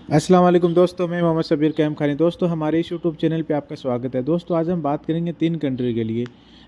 अस्सलाम वालेकुम दोस्तों, मैं मोहम्मद सबीर कैम खानी। दोस्तों हमारे इस यूट्यूब चैनल पे आपका स्वागत है। दोस्तों आज हम बात करेंगे 3 कंट्री के लिए।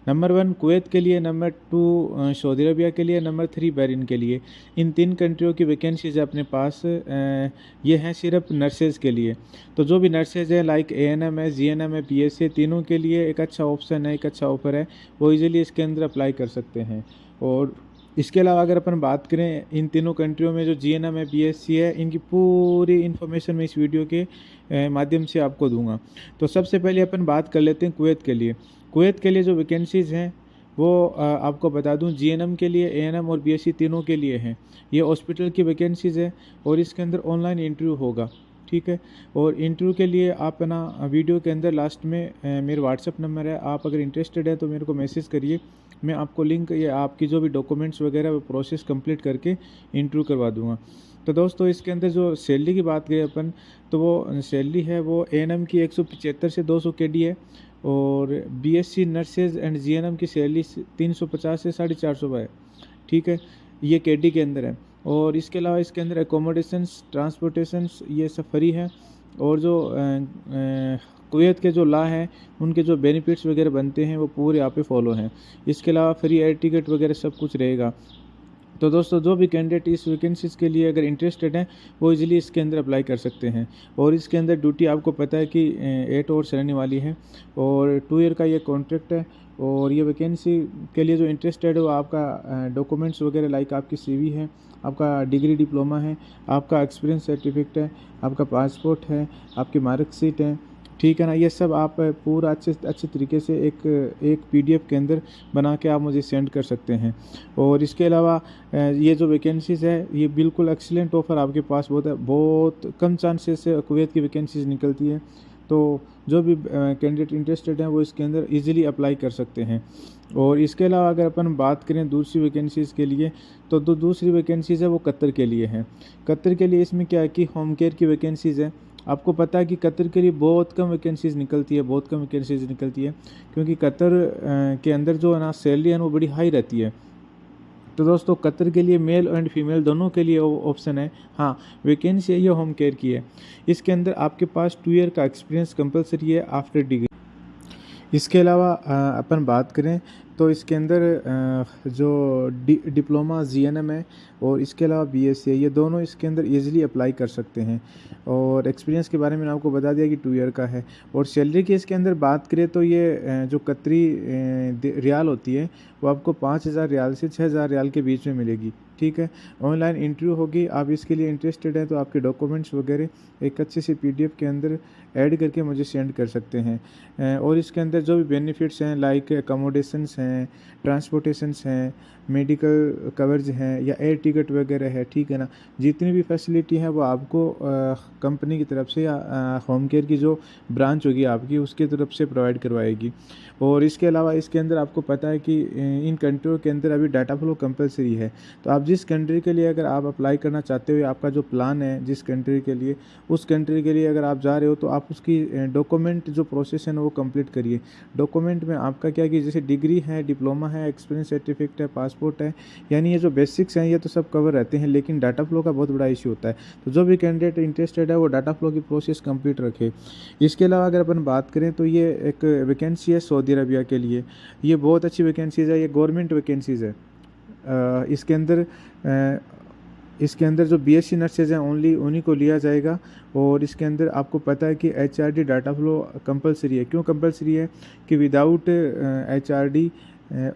नंबर 1 कुवैत के लिए, नंबर 2 सऊदी अरबिया के लिए, नंबर 3 बहरीन के लिए। इन 3 कंट्रियों की वैकेंसीज अपने पास ये हैं सिर्फ नर्सेज़ के लिए। तो जो भी नर्सेज़ हैं लाइक ANM है, GNM है, PSC, तीनों के लिए एक अच्छा ऑप्शन है, एक अच्छा ऑफर है। वो इजीली इसके अंदर अप्लाई कर सकते हैं। और इसके अलावा अगर अपन बात करें इन तीनों कंट्रियों में जो GNM है, PSC है, इनकी पूरी इन्फॉर्मेशन मैं इस वीडियो के माध्यम से आपको दूंगा। तो सबसे पहले अपन बात कर लेते हैं कुवैत के लिए। कुवैत के लिए जो वैकेंसीज़ हैं वो आपको बता दूं, GNM के लिए, ANM और BSc तीनों के लिए हैं। ये हॉस्पिटल की वैकेंसीज़ है और इसके अंदर ऑनलाइन इंटरव्यू होगा। ठीक है। और इंटरव्यू के लिए आप ना वीडियो के अंदर लास्ट में मेरा व्हाट्सअप नंबर है, आप अगर इंटरेस्टेड है तो मेरे को मैसेज करिए। मैं आपको लिंक या आपकी जो भी डॉक्यूमेंट्स वगैरह वो प्रोसेस कंप्लीट करके इंटरव्यू करवा दूंगा। तो दोस्तों इसके अंदर जो सैलरी की बात करें अपन, तो वो सैलरी है वो ANM की 175 से 200 KD है। और BSc नर्सेज एंड GNM की सैलरी 350 से 450 है। ठीक है, ये KD के अंदर है। और इसके अलावा इसके अंदर एकोमोडेशंस, ट्रांसपोर्टेशंस ये सब फ्री है। और जो कुवैत के जो लॉ हैं उनके जो बेनिफिट्स वगैरह बनते हैं वो पूरे यहाँ पे फॉलो हैं। इसके अलावा फ्री एयर टिकट वगैरह सब कुछ रहेगा। तो दोस्तों जो भी कैंडिडेट इस वैकेंसीज़ के लिए अगर इंटरेस्टेड हैं वो इजीली इसके अंदर अप्लाई कर सकते हैं। और इसके अंदर ड्यूटी आपको पता है कि 8 आवर्स रहने वाली है और 2 ईयर का ये कॉन्ट्रैक्ट है। और ये वैकेंसी के लिए जो इंटरेस्टेड है वो आपका डॉक्यूमेंट्स वगैरह लाइक आपकी CV है, आपका डिग्री डिप्लोमा है, आपका एक्सपीरियंस सर्टिफिकेट है, आपका पासपोर्ट है, आपकी मार्कशीट है। ठीक है ना, ये सब आप पूरा अच्छे तरीके से एक PDF के अंदर बना के आप मुझे सेंड कर सकते हैं। और इसके अलावा ये जो वैकेंसीज़ है ये बिल्कुल एक्सीलेंट ऑफ़र आपके पास बहुत है, बहुत कम चांसेस से कुवैत की वैकेंसीज़ निकलती है। तो जो भी कैंडिडेट इंटरेस्टेड हैं वो इसके अंदर इजीली अप्लाई कर सकते हैं। और इसके अलावा अगर अपन बात करें दूसरी वैकेंसीज़ के लिए, तो दूसरी वैकेंसीज़ है वो कतर के लिए है। कतर के लिए इसमें क्या है कि होम केयर की वैकेंसीज़ है। आपको पता है कि कतर के लिए बहुत कम वैकेंसीज़ निकलती है, बहुत कम वैकेंसीज़ निकलती है, क्योंकि कतर के अंदर जो है ना सैलरी है वो बड़ी हाई रहती है। तो दोस्तों कतर के लिए मेल एंड फीमेल दोनों के लिए ऑप्शन है। हाँ, वैकेंसी है ये होम केयर की है। इसके अंदर आपके पास 2 ईयर का एक्सपीरियंस कंपलसरी है आफ्टर डिग्री। इसके अलावा अपन बात करें तो इसके अंदर जो डिप्लोमा GNM है और इसके अलावा BSc है, ये दोनों इसके अंदर इजीली अप्लाई कर सकते हैं। और एक्सपीरियंस के बारे में आपको बता दिया कि 2 ईयर का है। और सैलरी की इसके अंदर बात करें तो ये जो कतरी रियाल होती है वो आपको 5,000 रियाल से 6,000 रियाल के बीच में मिलेगी। ठीक है, ऑनलाइन इंटरव्यू होगी। आप इसके लिए इंटरेस्टेड हैं तो आपके डॉक्यूमेंट्स वगैरह एक अच्छे से PDF के अंदर ऐड करके मुझे सेंड कर सकते हैं। और इसके अंदर जो भी बेनिफिट्स हैं लाइक अकोमोडेशंस हैं, ट्रांसपोर्टेशंस हैं, मेडिकल कवरेज हैं या एयर टिकट वगैरह है। ठीक है ना, जितनी भी फैसिलिटी है वो आपको कंपनी की तरफ से या होम केयर की जो ब्रांच होगी आपकी उसकी तरफ से प्रोवाइड करवाएगी। और इसके अलावा इसके अंदर आपको पता है कि इन कंट्रियों के अंदर अभी डाटा फ्लो कंपलसरी है। तो आप जिस कंट्री के लिए अगर आप अप्लाई करना चाहते हो, आपका जो प्लान है जिस कंट्री के लिए, उस कंट्री के लिए अगर आप जा रहे हो तो आप उसकी डॉक्यूमेंट जो प्रोसेस है ना वो कंप्लीट करिए। डॉक्यूमेंट में आपका क्या कि जैसे डिग्री है, डिप्लोमा है, एक्सपीरियंस सर्टिफिकेट है, पासपोर्ट है, यानी ये जो बेसिक्स हैं ये तो सब कवर रहते हैं, लेकिन डाटा फ्लो का बहुत बड़ा इशू होता है। तो जो भी कैंडिडेट इंटरेस्टेड है वो डाटा फ्लो की प्रोसेस कंप्लीट रखे। इसके अलावा अगर अपन बात करें तो ये एक वैकेंसी है सऊदी अरबिया के लिए। ये बहुत अच्छी वैकेंसीज़ है, ये गवर्नमेंट वैकेंसीज़ है। इसके अंदर इसके अंदर जो BSc नर्सेज हैं ओनली उन्हीं को लिया जाएगा। और इसके अंदर आपको पता है कि HRD डाटा फ्लो कंपलसरी है। क्यों कंपलसरी है कि विदाउट HRD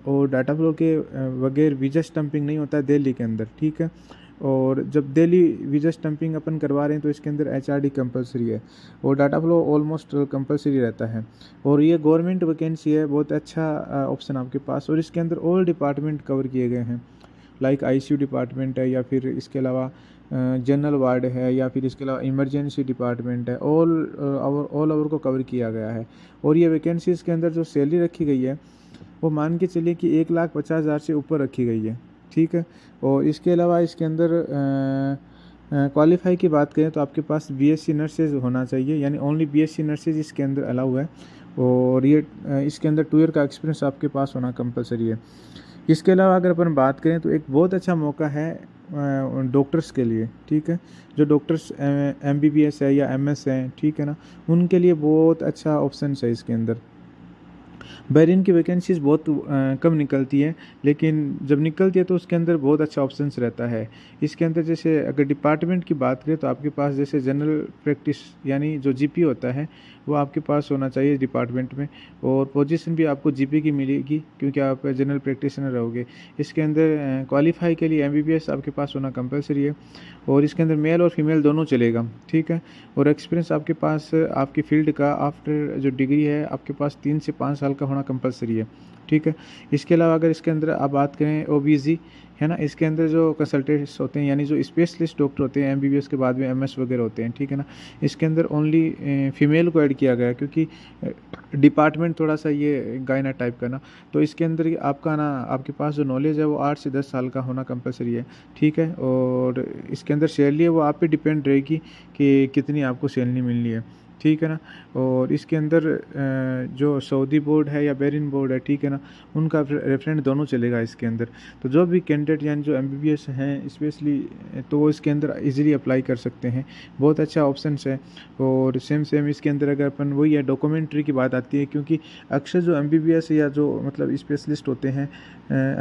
और डाटा फ्लो के बगैर वीज़ा स्टम्पिंग नहीं होता है दिल्ली के अंदर। ठीक है, और जब दिल्ली वीज़ा स्टम्पिंग अपन करवा रहे हैं तो इसके अंदर HRD कंपलसरी है और डाटा फ्लो ऑलमोस्ट कंपलसरी रहता है। और ये गवर्नमेंट वैकेंसी है, बहुत अच्छा ऑप्शन आपके पास। और इसके अंदर ऑल डिपार्टमेंट कवर किए गए हैं लाइक ICU डिपार्टमेंट है, या फिर इसके अलावा जनरल वार्ड है, या फिर इसके अलावा इमरजेंसी डिपार्टमेंट है। ऑल ओवर को कवर किया गया है। और ये वैकेंसीज़ के अंदर जो सैलरी रखी गई है वो मान के चलिए कि 1,50,000 से ऊपर रखी गई है। ठीक है, और इसके अलावा इसके अंदर क्वालिफाई की बात करें तो आपके पास BSc नर्सेज होना चाहिए, यानी ओनली BSc नर्सेज इसके अंदर अलाउ है। और ये इसके अंदर 2 ईयर का एक्सपीरियंस आपके पास होना कंपलसरी है। इसके अलावा अगर अपन बात करें तो एक बहुत अच्छा मौका है डॉक्टर्स के लिए, ठीक है, जो डॉक्टर्स MBBS है या MS हैं, ठीक है ना, उनके लिए बहुत अच्छा ऑप्शन है इसके अंदर। बैरिन की वैकेंसीज बहुत कम निकलती है, लेकिन जब निकलती है तो उसके अंदर बहुत अच्छा ऑप्शंस रहता है। इसके अंदर जैसे अगर डिपार्टमेंट की बात करें तो आपके पास जैसे जनरल प्रैक्टिस यानी जो GP होता है वो आपके पास होना चाहिए डिपार्टमेंट में, और पोजीशन भी आपको GP की मिलेगी क्योंकि आप जनरल प्रैक्टिशनर रहोगे। इसके अंदर क्वालिफाई के लिए MBBS आपके पास होना कंपलसरी है, और इसके अंदर मेल और फीमेल दोनों चलेगा, ठीक है। और एक्सपीरियंस आपके पास आपकी फील्ड का आफ्टर जो डिग्री है आपके पास 3 से 5 साल का होना कंपलसरी है, ठीक है। इसके अलावा अगर इसके अंदर आप बात करें OBG है ना, इसके अंदर जो कंसल्टेंट्स होते हैं यानी जो स्पेशलिस्ट डॉक्टर होते हैं MBBS के बाद में MS वगैरह होते हैं, ठीक है ना, इसके अंदर ओनली फीमेल को ऐड किया गया है क्योंकि डिपार्टमेंट थोड़ा सा ये गायना टाइप का ना, तो इसके अंदर आपका ना आपके पास जो नॉलेज है वो 8 से 10 साल का होना कंपलसरी है, ठीक है। और इसके अंदर सैलरी है वो आप पे डिपेंड रहेगी कि कितनी आपको सैलरी मिलनी है, ठीक है ना। और इसके अंदर जो सऊदी बोर्ड है या बैरिन बोर्ड है, ठीक है ना, उनका रेफरेंट दोनों चलेगा इसके अंदर। तो जो भी कैंडिडेट यानी जो MBBS हैं स्पेशली, तो वो इसके अंदर इजीली अप्लाई कर सकते हैं, बहुत अच्छा ऑप्शन है। और सेम इसके अंदर अगर अपन वही है डॉक्यूमेंट्री की बात आती है, क्योंकि अक्सर जो MBBS या जो मतलब स्पेशलिस्ट होते हैं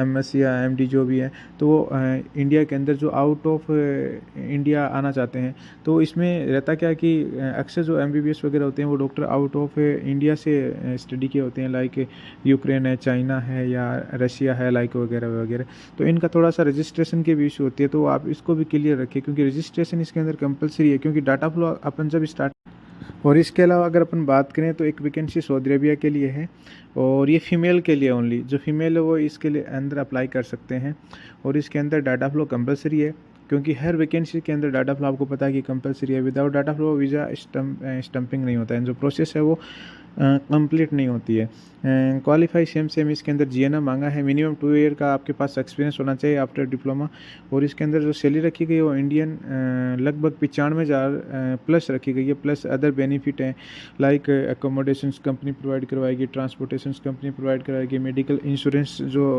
MS या MD जो भी है, तो वो इंडिया के अंदर जो आउट ऑफ इंडिया आना चाहते हैं, तो इसमें रहता क्या कि अक्सर जो MBBS वगैरह होते हैं वो डॉक्टर आउट ऑफ इंडिया से स्टडी किए होते हैं, लाइक यूक्रेन है, चाइना है या रशिया है, लाइक वगैरह वगैरह। तो इनका थोड़ा सा रजिस्ट्रेशन की भी इशू होती है, तो आप इसको भी क्लियर रखिए क्योंकि रजिस्ट्रेशन इसके अंदर कंपलसरी है, क्योंकि डाटा फ्लो अपन जब स्टार्ट। और इसके अलावा अगर अपन बात करें तो एक वैकेंसी सऊदी अरबिया के लिए है, और ये फीमेल के लिए ओनली, जो फीमेल है वो इसके लिए अंदर अप्लाई कर सकते हैं। और इसके अंदर डाटा फ्लो कंपलसरी है, क्योंकि हर वैकेंसी के अंदर डाटा फ्लो आपको पता है कि कंपलसरी है। Without data flow visa stumping नहीं होता है, जो प्रोसेस है वो कंप्लीट नहीं होती है। क्वालिफाई सेम इसके अंदर GNM मांगा है, मिनिमम 2 ईयर का आपके पास एक्सपीरियंस होना चाहिए आफ्टर डिप्लोमा। और इसके अंदर जो सैलरी रखी गई है वो इंडियन लगभग 95,000 प्लस रखी गई है, प्लस अदर बेनिफिट हैं लाइक एकोमोडेशंस कंपनी प्रोवाइड करवाएगी, ट्रांसपोर्टेशन कंपनी प्रोवाइड करवाएगी, मेडिकल इंश्योरेंस जो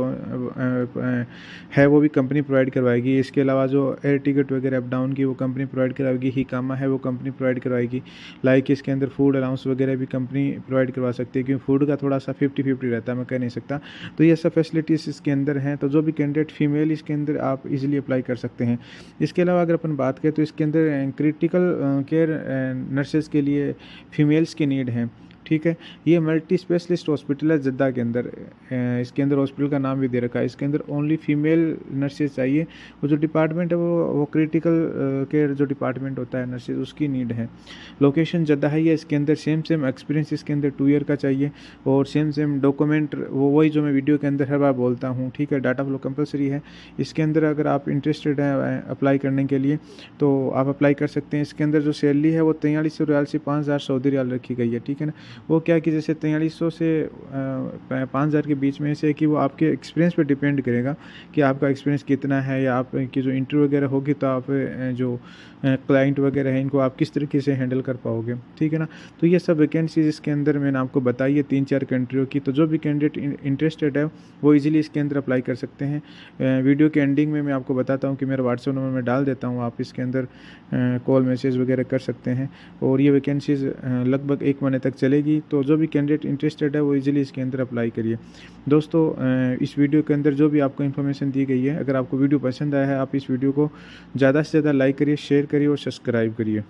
है वो भी कंपनी प्रोवाइड करवाएगी। इसके अलावा जो एयर टिकट वगैरह अप डाउन की वो कंपनी प्रोवाइड करवाएगी, हिकामा है वो कंपनी प्रोवाइड करवाएगी। लाइक इसके अंदर फूड अलाउंस वगैरह भी कंपनी प्रोवाइड करवा सकती है, क्योंकि फूड का थोड़ा सा 50-50 रहता है, मैं कह नहीं सकता। तो ये सब फैसिलिटीज़ इसके अंदर हैं, तो जो भी कैंडिडेट फीमेल इसके अंदर आप इजीली अप्लाई कर सकते हैं। इसके अलावा अगर अपन बात करें तो इसके अंदर क्रिटिकल केयर नर्सेज के लिए फीमेल्स की नीड है, ठीक है। ये मल्टी स्पेशलिस्ट हॉस्पिटल है जद्दा के अंदर, इसके अंदर हॉस्पिटल का नाम भी दे रखा है। इसके अंदर ओनली फीमेल नर्सेज चाहिए, वो जो डिपार्टमेंट है वो क्रिटिकल केयर जो डिपार्टमेंट होता है नर्सेज, उसकी नीड है। लोकेशन जद्दा है ये। इसके अंदर सेम एक्सपीरियंस इसके अंदर 2 ईयर का चाहिए, और सेम डॉक्यूमेंट वो वही जो मैं वीडियो के अंदर हर बार बोलता हूँ, ठीक है। डाटा फ्लो कंपलसरी है। इसके अंदर अगर आप इंटरेस्टेड हैं अप्लाई करने के लिए तो आप अप्लाई कर सकते हैं। इसके अंदर जो सैलरी है वो 4300 रियाल से 5000 सऊदी रियाल रखी गई है, ठीक है ना। वो क्या कि जैसे 4300 से 5000 के बीच में से कि वो आपके एक्सपीरियंस पे डिपेंड करेगा कि आपका एक्सपीरियंस कितना है, या आपकी जो इंटरव्यू वगैरह होगी तो आप जो क्लाइंट वगैरह हैं इनको आप किस तरीके से हैंडल कर पाओगे, ठीक है ना। तो ये सब वैकेंसीज इसके अंदर मैंने आपको बताई है 3-4 कंट्रियों की। तो जो भी कैंडिडेट इंटरेस्टेड है वो इजीली इसके अंदर अप्लाई कर सकते हैं। वीडियो के एंडिंग में मैं आपको बताता हूँ कि मेरा व्हाट्सएप नंबर मैं डाल देता हूँ, आप इसके अंदर कॉल मैसेज वगैरह कर सकते हैं। और ये वैकेंसीज लगभग 1 महीने तक चलेगी, तो जो भी कैंडिडेट इंटरेस्टेड है वो इजीली इसके अंदर अप्लाई करिए। दोस्तों इस वीडियो के अंदर जो भी आपको इन्फॉर्मेशन दी गई है, अगर आपको वीडियो पसंद आया है आप इस वीडियो को ज़्यादा से ज़्यादा लाइक करिए, शेयर करिए और सब्सक्राइब करिए।